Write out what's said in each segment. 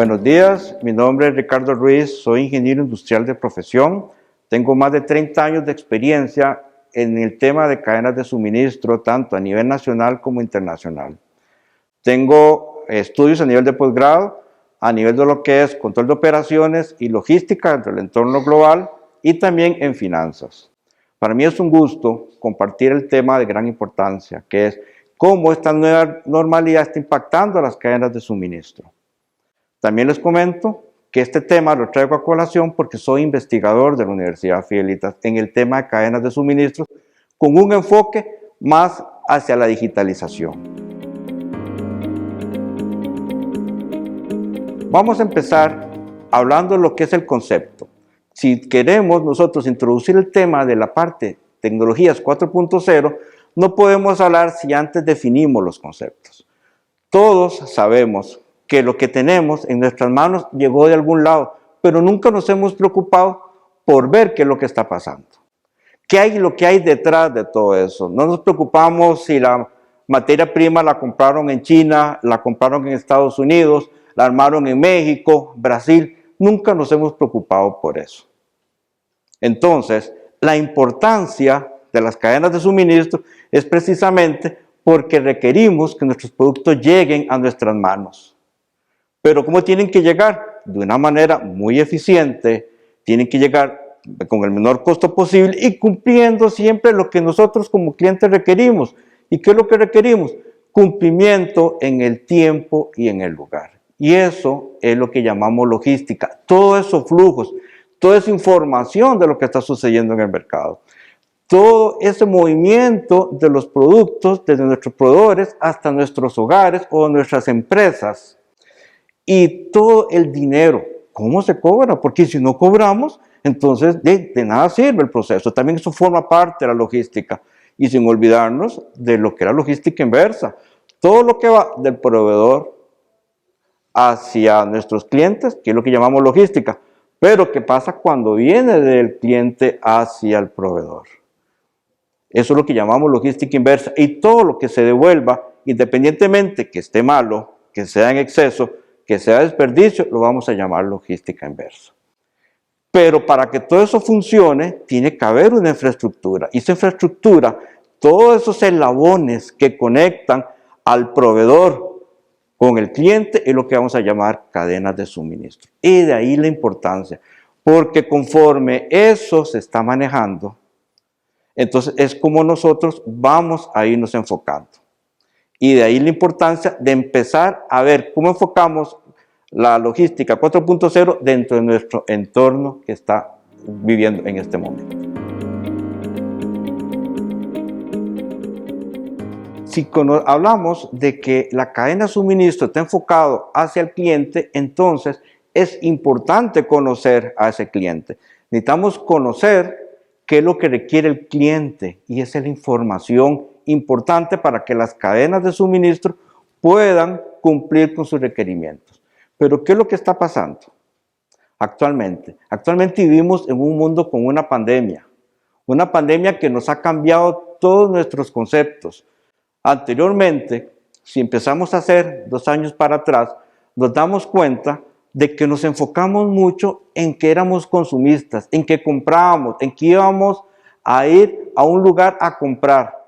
Buenos días, mi nombre es Ricardo Ruiz, soy ingeniero industrial de profesión. Tengo más de 30 años de experiencia en el tema de cadenas de suministro, tanto a nivel nacional como internacional. Tengo estudios a nivel de posgrado, a nivel de lo que es control de operaciones y logística dentro del entorno global y también en finanzas. Para mí es un gusto compartir el tema de gran importancia, que es cómo esta nueva normalidad está impactando a las cadenas de suministro. También les comento que este tema lo traigo a colación porque soy investigador de la Universidad Fidelitas en el tema de cadenas de suministro con un enfoque más hacia la digitalización. Vamos a empezar hablando de lo que es el concepto. Si queremos nosotros introducir el tema de la parte tecnologías 4.0, no podemos hablar si antes definimos los conceptos. Todos sabemos que lo que tenemos en nuestras manos llegó de algún lado, pero nunca nos hemos preocupado por ver qué es lo que está pasando. ¿Qué hay lo que hay detrás de todo eso? No nos preocupamos si la materia prima la compraron en China, la compraron en Estados Unidos, la armaron en México, Brasil. Nunca nos hemos preocupado por eso. Entonces, la importancia de las cadenas de suministro es precisamente porque requerimos que nuestros productos lleguen a nuestras manos. Pero ¿cómo tienen que llegar? De una manera muy eficiente, tienen que llegar con el menor costo posible y cumpliendo siempre lo que nosotros como clientes requerimos. ¿Y qué es lo que requerimos? Cumplimiento en el tiempo y en el lugar. Y eso es lo que llamamos logística. Todos esos flujos, toda esa información de lo que está sucediendo en el mercado. Todo ese movimiento de los productos desde nuestros proveedores hasta nuestros hogares o nuestras empresas. Y todo el dinero, ¿cómo se cobra? Porque si no cobramos, entonces de nada sirve el proceso. También eso forma parte de la logística. Y sin olvidarnos de lo que era logística inversa. Todo lo que va del proveedor hacia nuestros clientes, que es lo que llamamos logística. Pero ¿qué pasa cuando viene del cliente hacia el proveedor? Eso es lo que llamamos logística inversa. Y todo lo que se devuelva, independientemente que esté malo, que sea en exceso, que sea desperdicio, lo vamos a llamar logística inversa. Pero para que todo eso funcione, tiene que haber una infraestructura. Y esa infraestructura, todos esos eslabones que conectan al proveedor con el cliente, es lo que vamos a llamar cadenas de suministro. Y de ahí la importancia, porque conforme eso se está manejando, entonces es como nosotros vamos a irnos enfocando. Y de ahí la importancia de empezar a ver cómo enfocamos la logística 4.0 dentro de nuestro entorno que está viviendo en este momento. Si hablamos de que la cadena de suministro está enfocado hacia el cliente, entonces es importante conocer a ese cliente. Necesitamos conocer qué es lo que requiere el cliente y esa es la información importante para que las cadenas de suministro puedan cumplir con sus requerimientos. Pero ¿qué es lo que está pasando actualmente? Actualmente vivimos en un mundo con una pandemia que nos ha cambiado todos nuestros conceptos. Anteriormente, si empezamos a hacer 2 años para atrás, nos damos cuenta de que nos enfocamos mucho en que éramos consumistas, en que comprábamos, en que íbamos a ir a un lugar a comprar.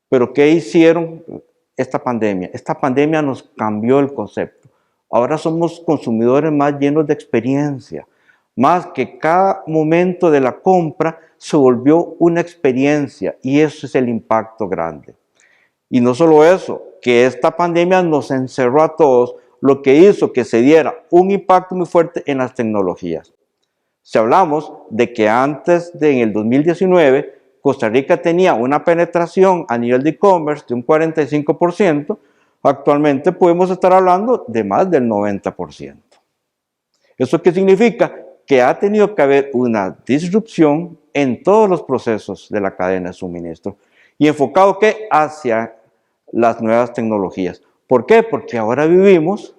Pero ¿qué hicieron esta pandemia? Esta pandemia nos cambió el concepto. Ahora somos consumidores más llenos de experiencia, más que cada momento de la compra se volvió una experiencia y eso es el impacto grande. Y no solo eso, que esta pandemia nos encerró a todos, lo que hizo que se diera un impacto muy fuerte en las tecnologías. Si hablamos de que antes en el 2019, Costa Rica tenía una penetración a nivel de e-commerce de un 45%, actualmente podemos estar hablando de más del 90%. ¿Eso qué significa? Que ha tenido que haber una disrupción en todos los procesos de la cadena de suministro y enfocado ¿qué? Hacia las nuevas tecnologías. ¿Por qué? Porque ahora vivimos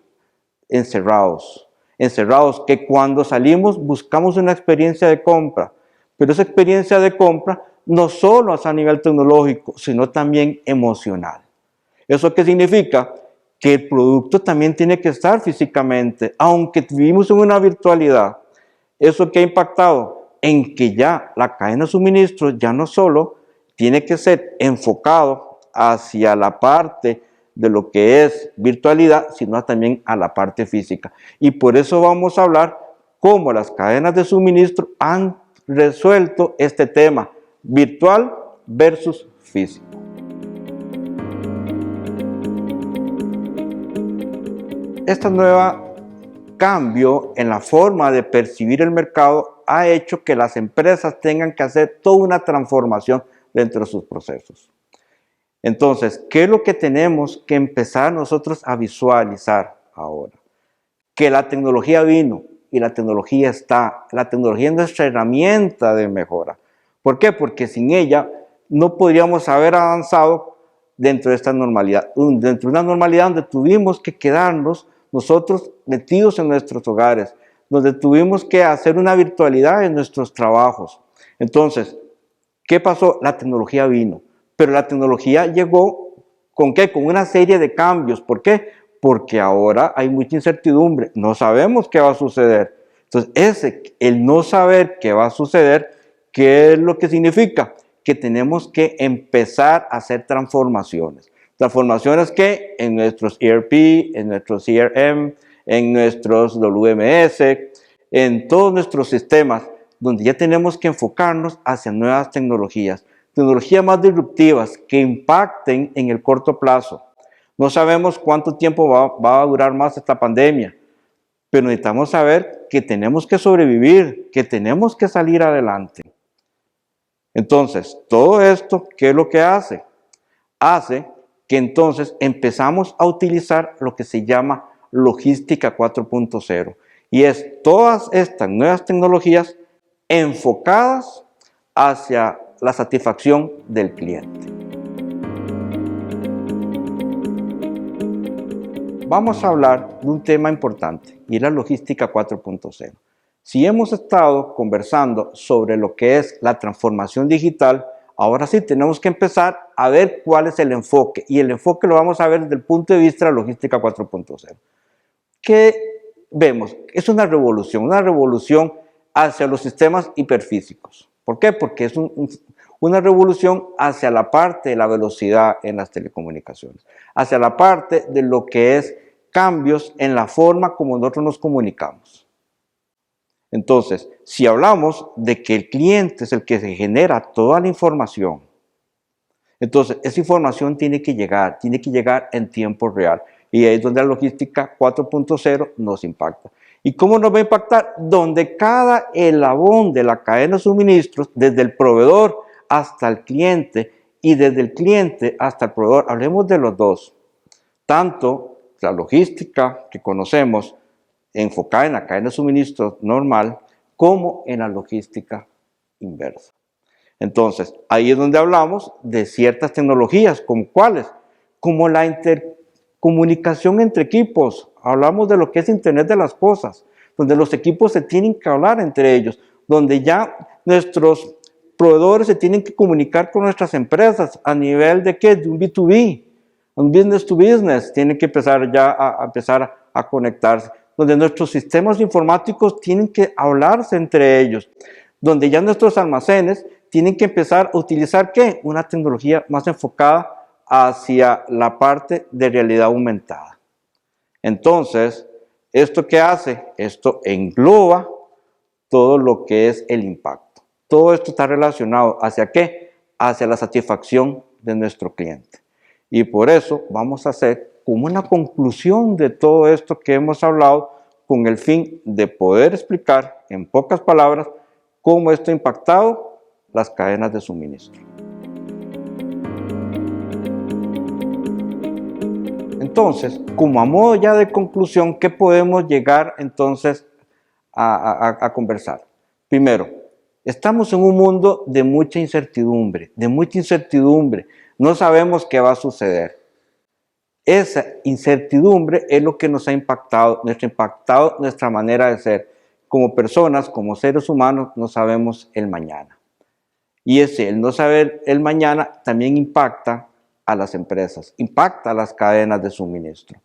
encerrados que cuando salimos buscamos una experiencia de compra, pero esa experiencia de compra no solo es a nivel tecnológico, sino también emocional. ¿Eso qué significa? que el producto también tiene que estar físicamente, aunque vivimos en una virtualidad. ¿Eso qué ha impactado? En que ya la cadena de suministro ya no solo tiene que ser enfocado hacia la parte de lo que es virtualidad, sino también a la parte física. Y por eso vamos a hablar cómo las cadenas de suministro han resuelto este tema, virtual versus físico. Este nuevo cambio en la forma de percibir el mercado ha hecho que las empresas tengan que hacer toda una transformación dentro de sus procesos. Entonces, ¿qué es lo que tenemos que empezar nosotros a visualizar ahora? Que la tecnología vino y la tecnología está. La tecnología es nuestra herramienta de mejora. ¿Por qué? Porque sin ella no podríamos haber avanzado dentro de esta normalidad. Dentro de una normalidad donde tuvimos que quedarnos nosotros metidos en nuestros hogares, donde tuvimos que hacer una virtualidad en nuestros trabajos. Entonces, ¿qué pasó? La tecnología vino, pero la tecnología llegó ¿con qué? Con una serie de cambios. ¿Por qué? Porque ahora hay mucha incertidumbre, no sabemos qué va a suceder. Entonces, el no saber qué va a suceder, ¿qué es lo que significa? Que tenemos que empezar a hacer transformaciones. Transformaciones que en nuestros ERP, en nuestros CRM, en nuestros WMS, en todos nuestros sistemas, donde ya tenemos que enfocarnos hacia nuevas tecnologías más disruptivas que impacten en el corto plazo. No sabemos cuánto tiempo va a durar más esta pandemia, pero necesitamos saber que tenemos que sobrevivir, que tenemos que salir adelante. Entonces, todo esto, ¿qué es lo que hace? Hace que entonces empezamos a utilizar lo que se llama logística 4.0 y es todas estas nuevas tecnologías enfocadas hacia la satisfacción del cliente. Vamos a hablar de un tema importante y la logística 4.0. Si hemos estado conversando sobre lo que es la transformación digital, ahora sí tenemos que empezar a ver cuál es el enfoque y el enfoque lo vamos a ver desde el punto de vista de la logística 4.0. ¿Qué vemos? Es una revolución hacia los sistemas hiperfísicos. ¿Por qué? Porque es una revolución hacia la parte de la velocidad en las telecomunicaciones, hacia la parte de lo que es cambios en la forma como nosotros nos comunicamos. Entonces, si hablamos de que el cliente es el que se genera toda la información, entonces esa información tiene que llegar en tiempo real. Y ahí es donde la logística 4.0 nos impacta. ¿Y cómo nos va a impactar? Donde cada eslabón de la cadena de suministros, desde el proveedor hasta el cliente y desde el cliente hasta el proveedor, hablemos de los dos, tanto la logística que conocemos enfocada en la cadena de suministros normal como en la logística inversa. Entonces, ahí es donde hablamos de ciertas tecnologías, como cuáles, como la intercomunicación entre equipos. Hablamos de lo que es Internet de las cosas, donde los equipos se tienen que hablar entre ellos, donde ya nuestros proveedores se tienen que comunicar con nuestras empresas a nivel de ¿qué? De un B2B, un business to business, tienen que empezar ya a conectarse, donde nuestros sistemas informáticos tienen que hablarse entre ellos, donde ya nuestros almacenes tienen que empezar a utilizar ¿qué? Una tecnología más enfocada hacia la parte de realidad aumentada. Entonces, ¿esto qué hace? Esto engloba todo lo que es el impacto. Todo esto está relacionado ¿hacia qué? Hacia la satisfacción de nuestro cliente. Y por eso vamos a hacer como una conclusión de todo esto que hemos hablado con el fin de poder explicar en pocas palabras cómo esto ha impactado las cadenas de suministro. Entonces, como a modo ya de conclusión, ¿qué podemos llegar entonces a conversar? Primero, estamos en un mundo de mucha incertidumbre, no sabemos qué va a suceder. Esa incertidumbre es lo que nos ha impactado nuestra manera de ser. Como personas, como seres humanos, no sabemos el mañana. Y el no saber el mañana también impacta a las empresas, impacta a las cadenas de suministro.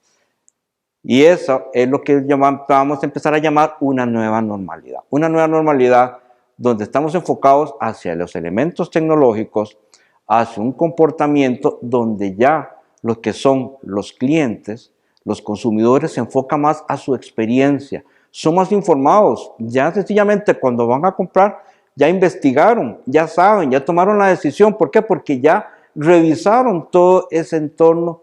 Y eso es lo que vamos a empezar a llamar una nueva normalidad. Una nueva normalidad donde estamos enfocados hacia los elementos tecnológicos, hacia un comportamiento donde ya lo que son los clientes, los consumidores se enfocan más a su experiencia, son más informados, ya sencillamente cuando van a comprar ya investigaron, ya saben, ya tomaron la decisión. ¿Por qué? Porque ya revisaron todo ese entorno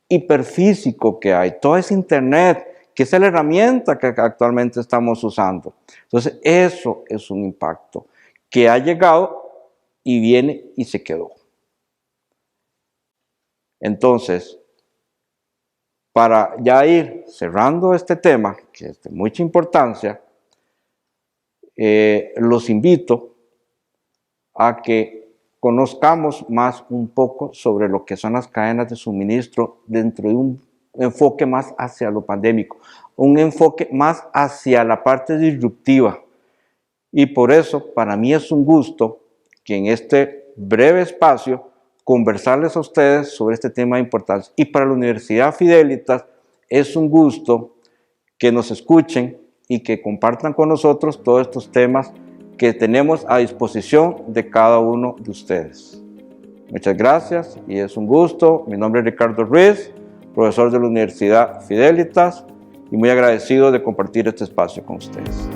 hiperfísico que hay, todo ese internet, que es la herramienta que actualmente estamos usando. Entonces, eso es un impacto que ha llegado y viene y se quedó. Entonces, para ya ir cerrando este tema, que es de mucha importancia, los invito a que conozcamos más un poco sobre lo que son las cadenas de suministro dentro de un enfoque más hacia lo pandémico, un enfoque más hacia la parte disruptiva. Y por eso, para mí es un gusto que en este breve espacio conversarles a ustedes sobre este tema de importancia. Y para la Universidad Fidelitas es un gusto que nos escuchen y que compartan con nosotros todos estos temas que tenemos a disposición de cada uno de ustedes. Muchas gracias y es un gusto. Mi nombre es Ricardo Ruiz, profesor de la Universidad Fidelitas, y muy agradecido de compartir este espacio con ustedes.